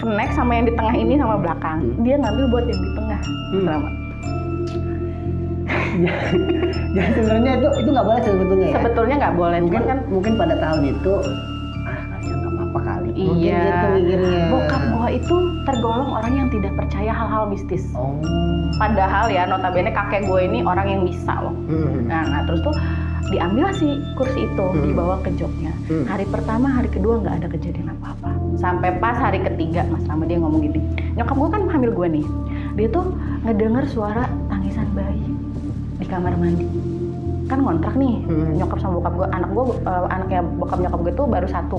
connect sama yang di tengah ini sama belakang. Dia ngambil buat yang di tengah. Sama. Ya sebenarnya itu nggak boleh sebetulnya. Sebetulnya nggak boleh. Mungkin pada tahun itu kalian nggak apa-apa kali. Mungkin Iya. gitu mikirnya. Bokap gua itu tergolong orang yang tidak percaya hal-hal mistis. Oh. Padahal ya notabene kakek gue ini orang yang bisa loh. Nah terus tuh diambil sih kursi itu, dibawa ke joknya. Hari pertama, hari kedua nggak ada kejadian apa-apa. Sampai pas hari ketiga Mas Rama dia ngomong gini, nyokap gue kan hamil gue nih, dia tuh ngedenger suara tangisan bayi di kamar mandi. Kan ngontrak nih, nyokap sama bokap gue, anaknya bokap nyokap gue tuh baru satu,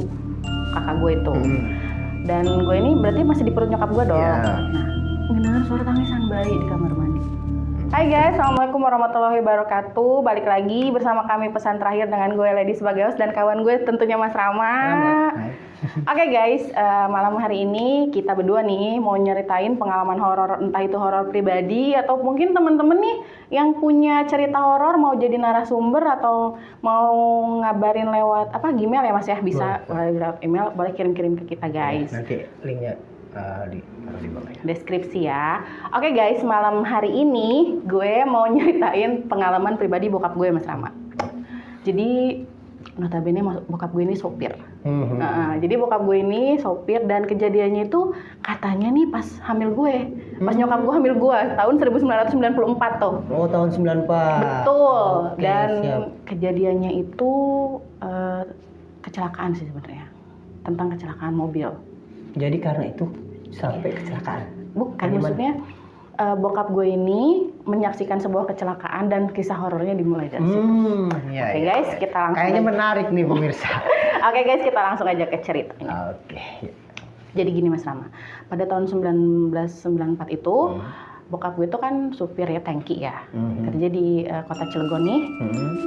kakak gue itu. Dan gue ini berarti masih di perut nyokap gue dong. Yeah. Nah, mendengar suara tangisan bayi di kamar mandi. Hai guys, assalamualaikum warahmatullahi wabarakatuh. Balik lagi bersama kami Pesan Terakhir dengan gue Lady sebagai host dan kawan gue tentunya Mas Rama. Oke guys, malam hari ini kita berdua nih mau nyeritain pengalaman horor, entah itu horor pribadi atau mungkin temen-temen nih yang punya cerita horor mau jadi narasumber atau mau ngabarin lewat Gmail ya Mas ya, bisa lewat email, boleh kirim-kirim ke kita guys. Nanti linknya taruh di bawah ya. Deskripsi ya. Oke guys, malam hari ini gue mau nyeritain pengalaman pribadi bokap gue Mas Rama. Jadi notabene bokap gue ini sopir. Jadi bokap gue ini sopir dan kejadiannya itu katanya nih pas hamil gue. Pas nyokap gue hamil gue tahun 1994 tuh. Oh, tahun 94. Betul. Oke, Dan siap. kejadiannya itu kecelakaan sih sebenarnya. Tentang kecelakaan mobil. Jadi karena itu sampai kecelakaan. Bukan, maksudnya bokap gue ini menyaksikan sebuah kecelakaan dan kisah horornya dimulai dari situ. Oke guys, kita langsung. Kayaknya menarik nih pemirsa. Oke guys, kita langsung aja ke ceritanya. Oke. Jadi gini Mas Rama, pada tahun 1994 itu bokap gue itu kan supir ya, tangki ya, kerja di kota Cilegon nih.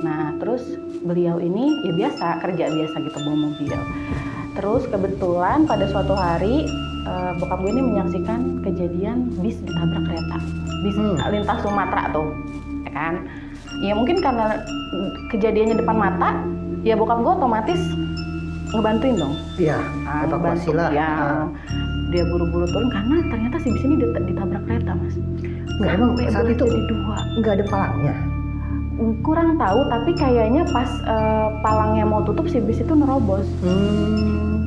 Nah terus beliau ini ya biasa kerja biasa gitu bawa mobil. Terus kebetulan pada suatu hari bokap gue ini menyaksikan kejadian bis ditabrak kereta, bis lintas Sumatera tuh, ya kan? Ya mungkin karena kejadiannya depan mata, ya bokap gue otomatis ngebantuin dong. Iya, evakuasi lah. Ya, dia buru-buru turun karena ternyata si bis ini ditabrak kereta mas. Nggak, emang saat itu jadi dua. nggak ada palangnya. Kurang tahu, tapi kayaknya pas palangnya mau tutup si bis itu nerobos.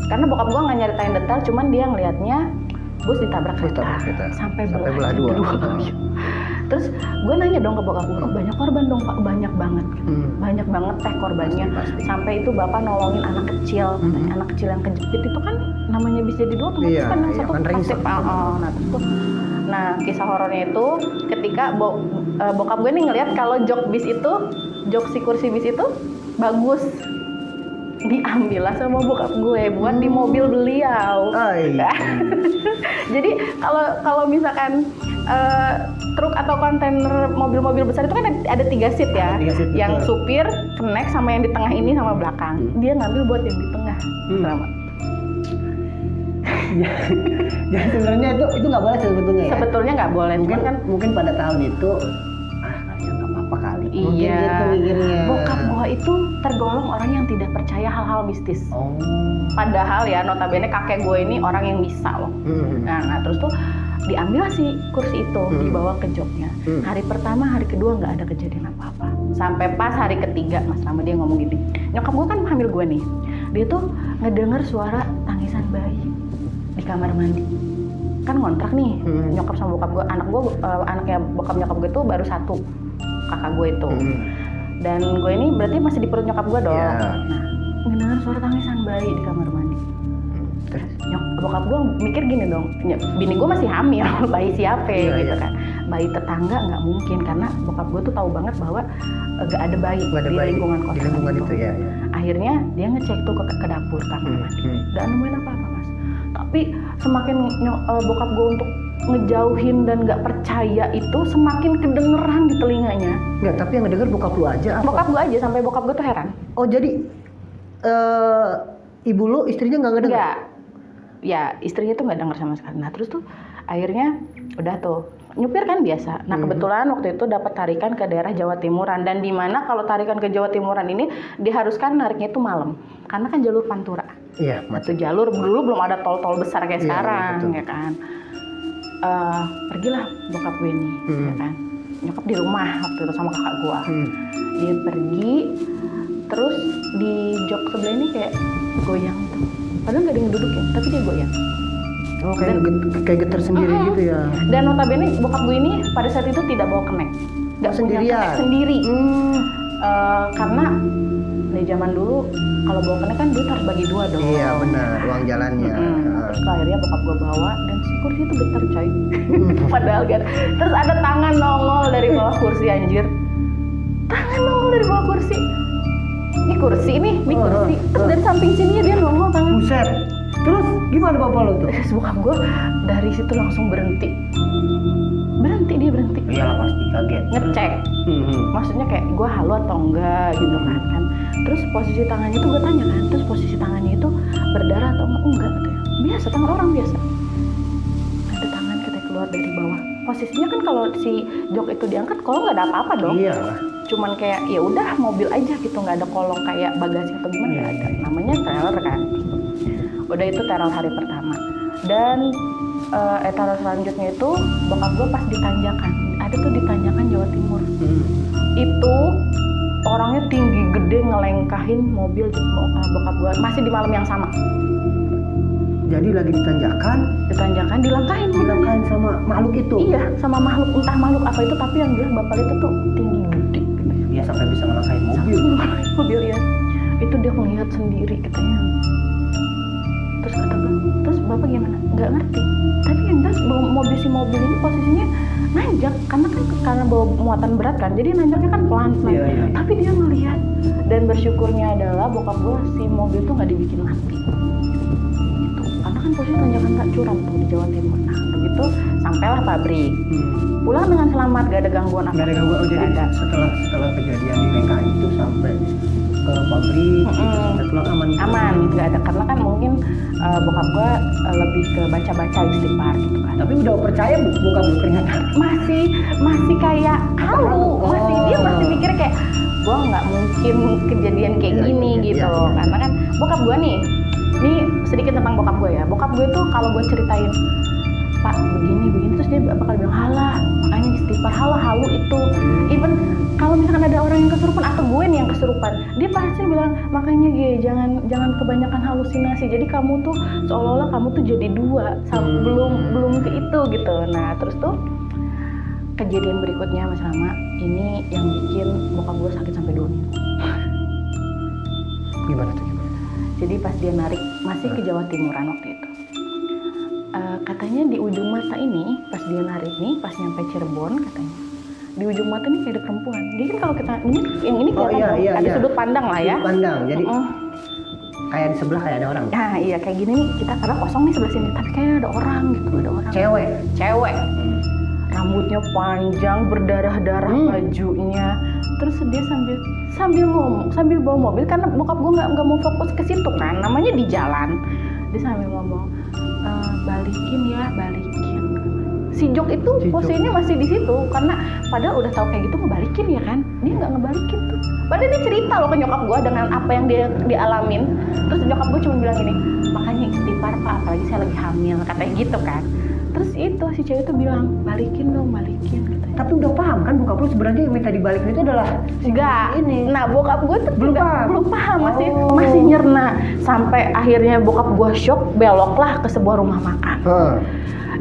Karena bokap gua nggak nyeritain detail, cuman dia ngelihatnya bus ditabrak kereta. Sampai belah dua. Terus gue nanya dong ke bokap gue, banyak korban dong pak? Banyak banget. Banyak banget korbannya. Pasti. Sampai itu bapak nolongin anak kecil. Anak kecil yang kejepit itu kan namanya bis jadi dua, otomatis kan yang satu pasti. Nah kisah horornya itu ketika bokap gue nih ngelihat kalau jok si kursi bis itu bagus, diambillah sama bokap gue buat di mobil beliau. Jadi kalau misalkan truk atau kontainer mobil-mobil besar itu kan ada 3 seat ya, yang supir, connect sama yang di tengah ini sama belakang. Dia ngambil buat yang di tengah. Selamat. Ya sebenarnya itu nggak boleh sebetulnya. Sebetulnya nggak boleh. Mungkin pada tahun itu kalian nggak apa-apa kali. Mungkin Iya. gitu mikirnya. Bokap gua itu tergolong orang yang tidak percaya hal-hal mistis. Oh. Padahal ya notabene kakek gue ini orang yang bisa loh. Nah terus tuh diambil sih kursi itu, dibawa ke joknya. Hari pertama, hari kedua nggak ada kejadian apa-apa. Sampai pas hari ketiga Mas Rama dia ngomong gini, nyokap gue kan hamil gue nih, dia tuh ngedenger suara tangisan bayi di kamar mandi. Kan ngontrak nih, nyokap sama bokap gue, anaknya bokap nyokap gue tuh baru satu, kakak gue itu. Dan gue ini berarti masih di perut nyokap gue dong. Yeah. Nah, ngedenger suara tangisan bayi di kamar mandi. Bokap gue mikir gini dong, bini gue masih hamil, bayi siapa gitu kan. Bayi tetangga nggak mungkin, karena bokap gue tuh tahu banget bahwa nggak ada bayi di lingkungan kos itu. Ya. Akhirnya dia ngecek tuh ke dapur kamar mandi, nggak nemuin apa-apa mas. Tapi semakin bokap gue untuk ngejauhin dan nggak percaya itu, semakin kedengeran di telinganya. Nggak, tapi yang ngedenger bokap lu aja apa? Bokap gue aja, sampai bokap gue tuh heran. Oh jadi ibu lu istrinya nggak ngedenger? Nggak. Ya istrinya tuh nggak denger sama sekali. Nah terus tuh akhirnya udah tuh nyupir kan biasa. Nah kebetulan waktu itu dapat tarikan ke daerah Jawa Timuran, dan di mana kalau tarikan ke Jawa Timuran ini diharuskan nariknya itu malam karena kan jalur Pantura. Iya, satu jalur. Dulu belum ada tol-tol besar kayak sekarang, betul. ya kan. Pergilah bokap gue nih, ya kan. Nyokap di rumah waktu itu sama kakak gue. Dia pergi, terus di jok sebelah ini kayak goyang tuh. Padahal nggak ada yang dudukin, tapi dia goyang. Oh, kayak getar sendiri gitu ya. Dan notabene bokap gue ini pada saat itu tidak bawa kenek. Nggak punya kenek sendiri. Karena dari zaman dulu kalau bawa kenek kan duit harus bagi 2 dong. Iya benar, uang jalannya. Terus akhirnya bokap gue bawa dan si kursi itu getar coy. Padahal kan. Terus ada tangan nongol dari bawah kursi anjir. Tangan nongol dari bawah kursi. Ini kursi nih, ini kursi. Terus dari samping sininya dia nongol tangan. Buset. Terus gimana bapak lo tuh? Terus bokap gue dari situ langsung berhenti. Dia berhenti. Iyalah pasti kaget. Ngecek. Maksudnya kayak gue halo atau enggak gitu kan. Terus posisi tangannya itu gue tanya kan. Terus posisi tangannya itu berdarah atau enggak gitu ya. Biasa, tangan orang biasa. Ada tangan kita keluar dari bawah. Posisinya kan kalau si jok itu diangkat, kolong nggak ada apa-apa dong. Iya. Cuman kayak ya udah mobil aja gitu, nggak ada kolong kayak bagasi atau gimana nggak ada. Namanya trailer kan. Udah itu teror hari pertama. Dan teror selanjutnya itu bokap gue pas di Tanjakan. Ada tuh di Tanjakan Jawa Timur. Itu orangnya tinggi gede ngelengkahin mobil bokap gue masih di malam yang sama. Jadi lagi ditanjakan dilangkahin sama makhluk itu. Iya, sama makhluk, entah makhluk apa itu, tapi yang jelas bapak itu tuh tinggi gede gitu. Iya, sampai bisa ngelangkahin mobil. Mobil ya. Itu dia melihat sendiri katanya. Terus kata gue, terus bapak gimana? Nggak ngerti. Tapi yang jelas mobil ini posisinya nanjak karena bawa muatan berat kan. Jadi nanjaknya kan pelan. Iya. Tapi dia melihat, dan bersyukurnya adalah bokap gue si mobil tuh nggak dibikin mati. Karena kan posisi tanjakan tak curam tuh di Jawa Timur. Nah, begitu sampailah pabrik. Pulang dengan selamat, gak ada gangguan apa. Gak ada gangguan. Jadi setelah kejadian di Lengkai itu sampai ke pabrik, gitu, sampai pulang aman. Gak ada, karena kan mungkin bokap gua lebih ke baca-baca istighfar gitu kan. Tapi udah percaya bokap lu ternyata? Masih kayak halu. Dia masih mikir kayak gua nggak mungkin kejadian kayak gini gitu. Karena kan bokap gua nih. Ini sedikit tentang bokap gue ya. Bokap gue tuh kalau gue ceritain, Pak begini, terus dia bakal bilang halah, makanya istighfar, halu itu. Even kalau misalkan ada orang yang kesurupan atau gue nih yang kesurupan, dia pasti bilang makanya jangan kebanyakan halusinasi. Jadi kamu tuh seolah-olah kamu tuh jadi 2 belum ke itu gitu. Nah terus tuh kejadian berikutnya Mas Rama, ini yang bikin bokap gue sakit sampai 2 minggu. Gimana tuh? Jadi pas dia narik, masih ke Jawa Timuran waktu itu. Katanya di ujung mata ini, pas dia narik nih, pas nyampe Cirebon katanya. Di ujung mata nih kayak ada perempuan. Jadi kan kalau kita, yang ini kelihatan ada sudut pandang lah ya. Sudut pandang, jadi kayak di sebelah kayak ada orang. Nah iya, kayak gini nih, kita karena kosong nih sebelah sini. Tapi kayak ada orang gitu, ada orang. Cewek. Rambutnya panjang, berdarah-darah bajunya. Terus dia sambil ngomong, sambil bawa mobil, karena bokap gue nggak mau fokus ke situ kan, namanya di jalan. Dia sambil ngomong, balikin. Si Jok itu posisinya masih di situ, karena padahal udah tahu kayak gitu ngebalikin ya kan, dia nggak ngebalikin tuh. Padahal dia cerita loh ke nyokap gue dengan apa yang dia dialamin. Terus nyokap gue cuma bilang gini, makanya istighfar Pak, apalagi saya lagi hamil, katanya gitu kan. Terus itu si cewek itu bilang, balikin katanya. Tapi udah paham kan bokap lu sebenarnya yang minta dibalikin itu adalah enggak ini. Nah bokap gue tuh belum paham, masih nyerna. Sampai akhirnya bokap gue shock, beloklah ke sebuah rumah makan.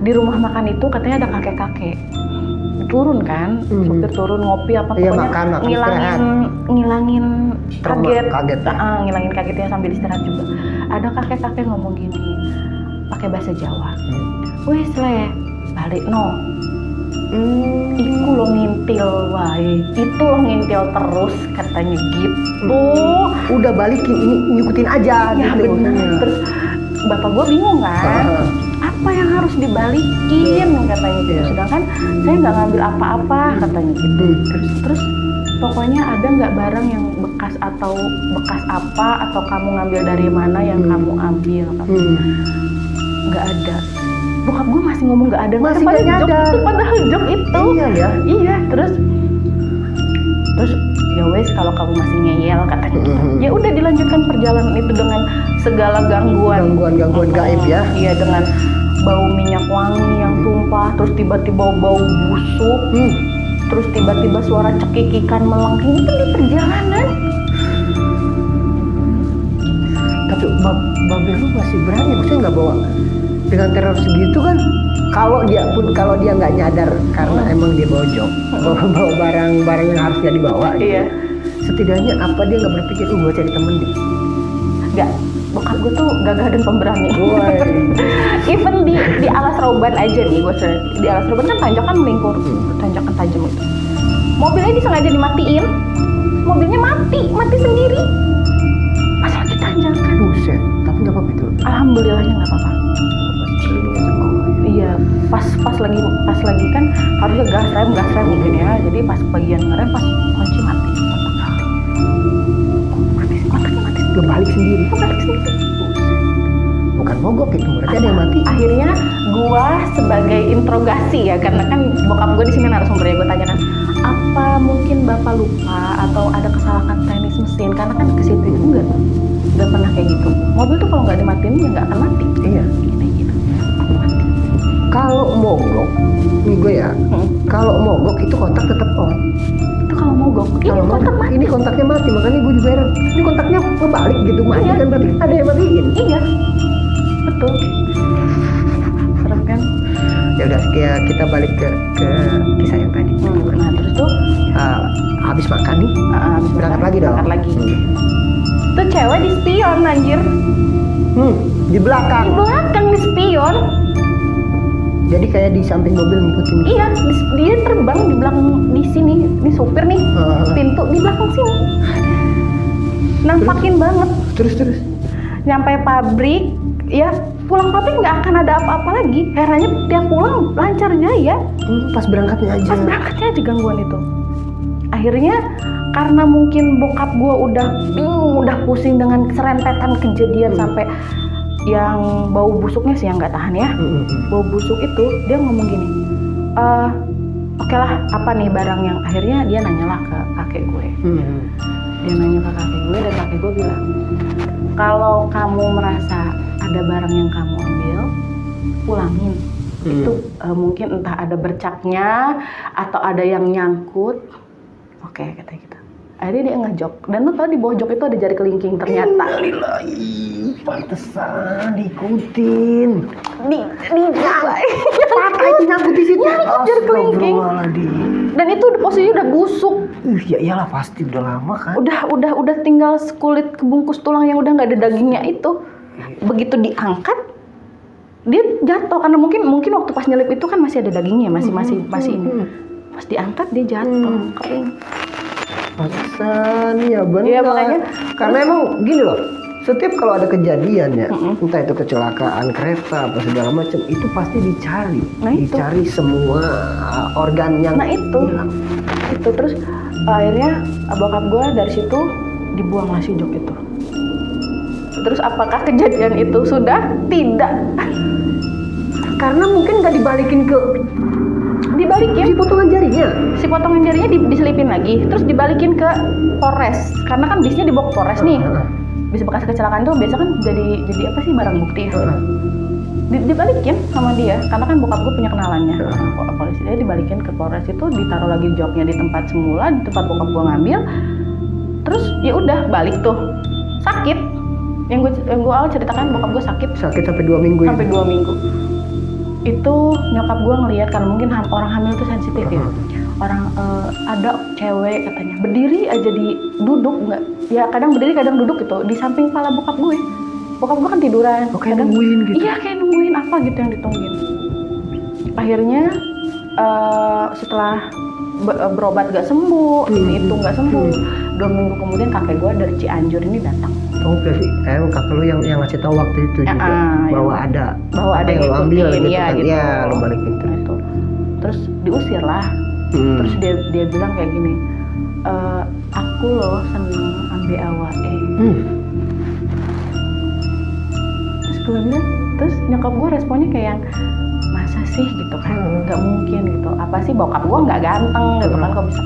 Di rumah makan itu katanya ada kakek-kakek turun kan, supir turun ngopi apa pokoknya makan, ngilangin kaget. Ngilangin Kagetnya sambil istirahat juga. Ada kakek-kakek ngomong gini, pakai bahasa Jawa. Wes le, balik no. Iku lo ngintil wae, itu lo ngintil terus katanya gitu. Udah balikin, ini ngikutin aja ya, gitu. Bener. Terus bapak gue bingung kan, apa yang harus dibalikin katanya gitu. Sedangkan saya nggak ngambil apa-apa katanya gitu. Terus pokoknya ada nggak barang yang bekas apa atau kamu ngambil dari mana yang kamu ambil? Nggak ada. Bokap gue masih ngomong nggak ada, masih nggak nyadar. Padahal Jok itu. Iya ya. Iya. Terus ya wes kalau kamu masih ngeyel katanya gitu. Ya udah dilanjutkan perjalanan itu dengan segala gangguan gaib ya. Iya, dengan bau minyak wangi yang tumpah, terus tiba-tiba bau busuk, terus tiba-tiba suara cekikikan melengking itu di perjalanan. Tapi Babe lu masih berani, maksudnya nggak bawa dengan teror segitu kan? Kalau dia nggak nyadar karena emang dia bawa jok, bawa barang-barang yang harusnya dibawa. Iya. Setidaknya apa dia nggak berpikir, gue cari temen deh. Nggak, bokap gue tuh gagah dan pemberani. Woi. Even di alas roban aja nih, gue di alas roban kan tanjakan melingkur, tanjakan tajam itu. Mobilnya disengaja dimatiin, mobilnya mati sendiri. Pas lagi tanjakan. Buset, tapi nggak apa-apa itu. Alhamdulillahnya nggak apa-apa. Iya, pas lagi kan harusnya gas rem mungkin ya. Jadi pas bagian ngerem pas kunci mati. Kotaknya mati. Kebalik sendiri. Bukan mogok itu, berarti ada yang mati. Akhirnya gua sebagai interogasi ya, karena kan bokap gua di sini narasumbernya, gua tanyakan apa mungkin bapak lupa atau ada kesalahan teknis mesin, karena kan ke situ itu nggak pernah kayak gitu. Mobil tuh kalau nggak dimatiin ya nggak akan mati. Iya. Gitu. Kalau mogok, nih gue ya, kalau mogok itu kontak tetap on. Itu kalau mogok. Ini kontak mati. Ini kontaknya mati, makanya gue juga heran. Ini kontaknya kebalik gitu, mati Iya. kan berarti ada yang matiin. Iya, betul. Serem kan? Ya udah, kita balik ke kisah yang tadi. Nah terus tuh Habis makan nih, berangkat lagi dong. Berangkat lagi. Tuh cewek di spion anjir. Di belakang. Di belakang di spion. Jadi kayak di samping mobil ngikutin. Iya, dia terbang di belakang di sini. Ini sopir nih, pintu di belakang sini. Nampakin banget. Terus. Nyampe pabrik, ya pulang pabrik nggak akan ada apa-apa lagi. Herannya tiap pulang lancar jaya. Pas berangkatnya aja. Pas berangkatnya aja gangguan itu. Akhirnya karena mungkin bokap gue udah bingung, udah pusing dengan serentetan kejadian sampai yang bau busuknya sih yang nggak tahan ya. Bau busuk itu dia ngomong gini, oke lah apa nih barang yang, akhirnya dia nanyalah ke kakek gue. Dia nanya ke kakek gue dan kakek gue bilang, kalau kamu merasa ada barang yang kamu ambil, pulangin. Itu mungkin entah ada bercaknya atau ada yang nyangkut. Oke, kata gitu. Akhirnya dia ngejok, dan lu tau di bawah jok itu ada jari kelingking ternyata. Pantesan diikutin. Patah itu nyangkut di situ. Jari kelingking. Dan itu posisinya udah busuk. Ya iyalah pasti udah lama kan. Udah tinggal kulit kebungkus tulang yang udah nggak ada dagingnya itu. Begitu diangkat, dia jatuh karena mungkin waktu pas nyelip itu kan masih ada dagingnya, masih ini. Pas diangkat dia jatuh, kering. Pantesan ya benar. Iya makanya. Karena emang gini loh, setiap kalau ada kejadian ya, entah itu kecelakaan kereta apa segala macam, itu pasti dicari. Dicari semua organ yang hilang. Itu terus akhirnya bokap gue dari situ dibuang si jok itu. Terus apakah kejadian itu sudah? Tidak. Karena mungkin nggak dibalikin si potongan jarinya diselipin lagi, terus dibalikin ke Polres, karena kan bisnya dibawa ke Polres nih. Bis bekas kecelakaan tuh biasa kan jadi apa sih, barang bukti. Dibalikin sama dia, karena kan bokap gue punya kenalannya polisi. Dia dibalikin ke Polres, itu ditaruh lagi joknya di tempat semula, di tempat bokap gue ngambil. Terus ya udah balik tuh, sakit. Yang gue awal ceritakan bokap gue sakit sampai 2 minggu. Sampai 2 minggu. Itu nyokap gue ngelihat, karena mungkin orang hamil itu sensitif ya. Orang ada cewek katanya berdiri aja duduk, nggak ya, kadang berdiri kadang duduk gitu di samping kepala bokap gue. Bokap gue kan tiduran, kayak nungguin gitu. Iya, kayak nungguin apa gitu yang ditungguin. Akhirnya setelah berobat gak sembuh, ini itu gak sembuh, 2 minggu kemudian kakek gue dari Cianjur ini datang. Oh berarti kakek lu yang ngasih tahu waktu itu juga bahwa ada yang lo ambil gitu ya, kan. gitu. Ya lo balikin itu. Terus diusir lah. Terus dia bilang kayak gini, aku loh seneng ambil awake. Terus gue bilang, terus nyokap gue responnya kayak yang, masa sih gitu kan, nggak mungkin gitu. Apa sih bokap gue nggak ganteng gitu kan, kok bisa.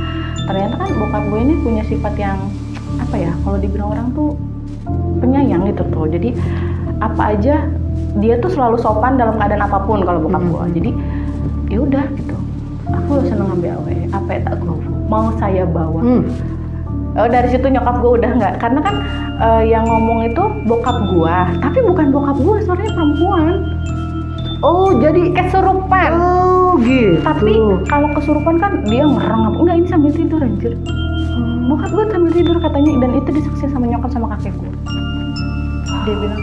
ternyata kan bokap gue ini punya sifat yang apa ya, kalau dibilang orang tuh penyayang gitu tuh. Jadi apa aja dia tuh selalu sopan dalam keadaan apapun kalau bokap gue. Jadi ya udah gitu, aku seneng ambil awe, apa ya tak gue mau saya bawa. Dari situ nyokap gue udah nggak, karena kan yang ngomong itu bokap gue, tapi bukan bokap gue, suaranya perempuan. Oh, jadi kesurupan. Oh, gitu. Tapi kalau kesurupan kan dia ngereng, enggak, ini sambil tidur anjir. Bokap gue sambil tidur katanya, dan itu disaksikan sama nyokap sama kakek gue. Dia bilang,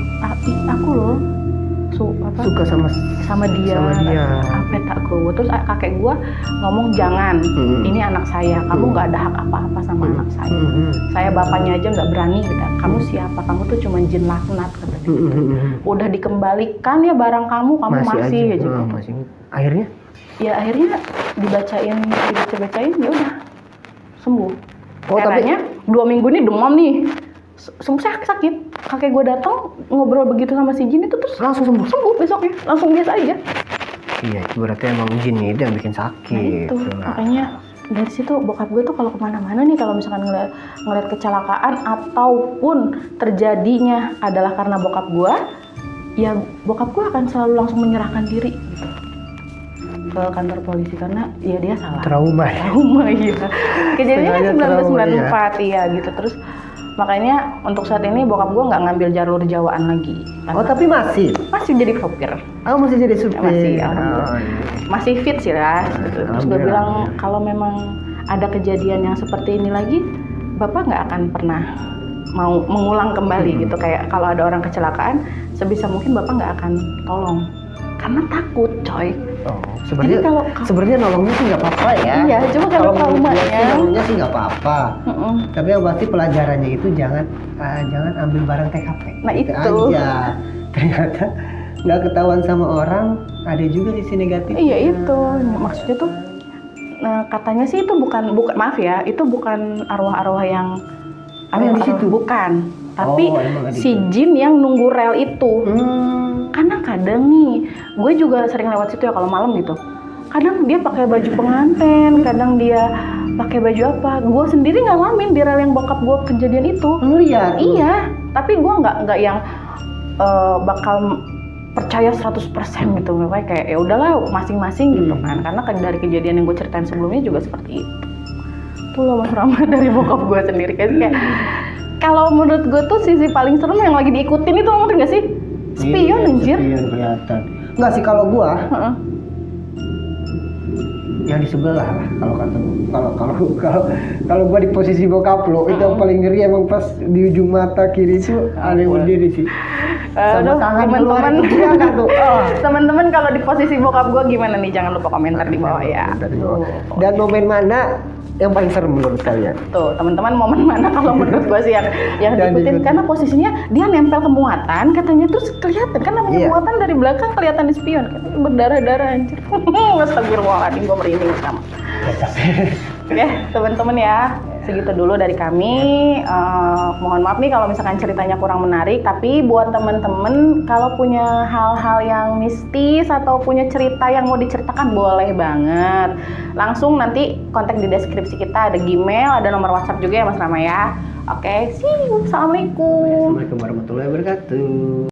aku loh suka sama dia. Apa tak gue? Terus kakek gue ngomong, jangan, ini anak saya, kamu nggak ada hak apa-apa sama anak saya. Saya bapaknya aja nggak berani gitu. Kamu siapa? Kamu tuh cuma jin laknat kata dia. Udah dikembalikan ya barang kamu masih aja. Masih. Akhirnya? Ya akhirnya dibacain ya udah sembuh. Oh, Katanya 2 minggu ini demam nih. Saya sakit, kakek gue datang ngobrol begitu sama si jin itu, terus langsung sembuh besoknya, langsung biasa aja. Iya, itu berarti emang jin itu yang bikin sakit. Nah itu, makanya dari situ bokap gue tuh kalau kemana-mana nih, kalau misalkan ngeliat kecelakaan ataupun terjadinya adalah karena bokap gue, ya bokap gue akan selalu langsung menyerahkan diri gitu ke kantor polisi, karena ya dia salah. Trauma iya. Kejadiannya kan 1994 ya gitu. Terus makanya untuk saat ini bokap gue nggak ngambil jalur Jawaan lagi. Oh, tapi masih jadi sopir. Oh, masih jadi supir. Masih fit sih lah. Terus gue bilang kalau memang ada kejadian yang seperti ini lagi, bapak nggak akan pernah mau mengulang kembali gitu. Kayak kalau ada orang kecelakaan, sebisa mungkin bapak nggak akan tolong karena takut, coy. Oh, sebenarnya nolongnya sih nggak apa-apa ya. Iya, cuma kalau traumanya nolongnya sih nggak apa-apa. Tapi yang pasti pelajarannya itu jangan ambil barang TKP. Nah itu aja. Ternyata nggak ketahuan sama orang, ada juga sisi negatif. Iya itu, maksudnya tuh, katanya sih itu bukan maaf ya, itu bukan arwah-arwah yang di situ, bukan. Tapi si jin yang nunggu rel itu. Karena kadang nih, gue juga sering lewat situ ya kalau malam gitu. Kadang dia pakai baju pengantin, kadang dia pakai baju apa. Gue sendiri ngalamin di rel yang bokap gue kejadian itu. Ngeliat? Iya, tapi gue nggak yang bakal percaya 100% gitu. Kayak ya udahlah masing-masing gitu kan. Karena dari kejadian yang gue ceritain sebelumnya juga seperti itu. Tuh loh Mas Rama dari bokap gue sendiri kayak kalau menurut gue tuh sisi paling serem yang lagi diikutin itu, ngerti nggak sih? Spion anjir. Spion kelihatan. Enggak sih kalau gua. Yang di sebelah lah kalau gua di posisi bokap lo, itu yang paling ngeri emang pas di ujung mata kiri itu ada yang berdiri sih. Sama tangan teman-teman tuh. Teman-teman kalau di posisi bokap gua gimana nih? Jangan lupa komentar di bawah ya. Dan momen mana yang paling serem menurut kalian? Tuh, teman-teman, momen mana kalau menurut gua sih yang diikutin, karena posisinya dia nempel ke muatan, katanya tuh kelihatan kan, namanya muatan dari belakang kelihatan di spion, katanya berdarah-darah anjir. Astagfirullahaladzim, gua merinding sama. Oke, teman-teman ya, segitu dulu dari kami. Mohon maaf nih kalau misalkan ceritanya kurang menarik, tapi buat teman-teman kalau punya hal-hal yang mistis atau punya cerita yang mau diceritakan, boleh banget. Langsung nanti kontak di deskripsi kita, ada Gmail, ada nomor WhatsApp juga ya Mas Rama ya. Oke, see you. Assalamualaikum. Assalamualaikum warahmatullahi wabarakatuh.